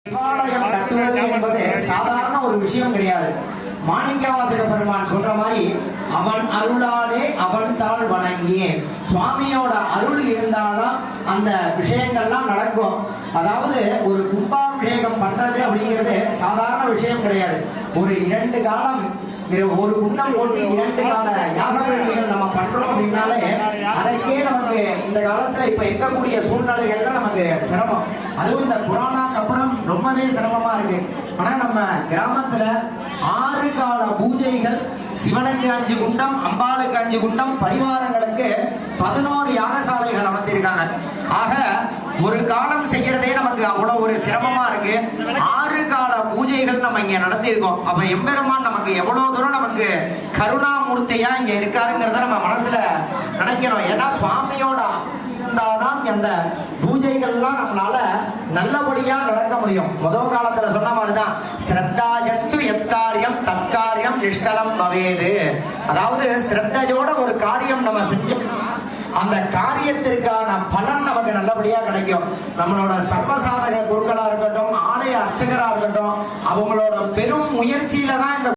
சிவாலயம் கட்டுவது என்பது சாதாரண ஒரு விஷயம் கிடையாது. மாணிக்கவாசக பெருமான் சொல்ற மாதிரி அவன் அருளாலே அவன் தாள் வணங்கியே, சுவாமியோட அருள் இருந்தாதான் அந்த விஷயங்கள்லாம் நடக்கும். அதாவது ஒரு கும்பாபிஷேகம் பண்றது அப்படிங்கிறது சாதாரண விஷயம் கிடையாது. ஒரு 2 காலம் ஒரு குண்டம் போட்டு 2 கால யாக வேள்விகள் நம்ம பண்றோம் அப்படின்னாலே அதற்கே நமக்கு இந்த காலத்துல இப்ப இருக்கக்கூடிய சூழ்நிலைகள்ல நமக்கு சிரமம். அதுவும் இந்த கொரோனாக்கு அப்புறம் ரொம்பவே சிரமமா இருக்கு. ஆனா நம்ம கிராமத்துல 6 கால பூஜைகள், சிவனுக்கு 5 குண்டம், அம்பாளுக்கு 5 குண்டம், பரிவாரங்களுக்கு 11 யாகசாலைகள் அமைத்திருக்காங்க. ஆக ஒரு காலம் செய்யறதே நமக்கு அவ்வளவு ஒரு சிரமமா இருக்கு. 6 கால பூஜைகள் நம்ம இங்க நடத்தியிருக்கோம். அப்ப எம்பெருமான் நமக்கு எவ்வளவு தூரம் நமக்கு கருணாமூர்த்தியா இங்க இருக்காருங்கிறத நம்ம மனசுல நினைக்கணும். ஏன்னா சுவாமியோட இருந்தாதான் அந்த பூஜைகள்லாம் நம்மளால நல்லபடியா நடக்க முடியும். முதல் காலத்துல சொன்ன மாதிரிதான் ஸ்ரத்தாயத்து எத்தாரியம் தற்காரியம் நிஷ்கலம் பவேது. அதாவது ஸ்ரத்தையோட ஒரு காரியம் நம்ம செஞ்சோம்னா அந்த காரியத்திற்கான பலன் நமக்கு நல்லபடியா கிடைக்கும். நம்மளோட சர்வசாதக குருக்களா இருக்கட்டும், ஆலய அர்ச்சகரா இருக்கட்டும், அவங்களோட பெரும் முயற்சியில தான் இந்த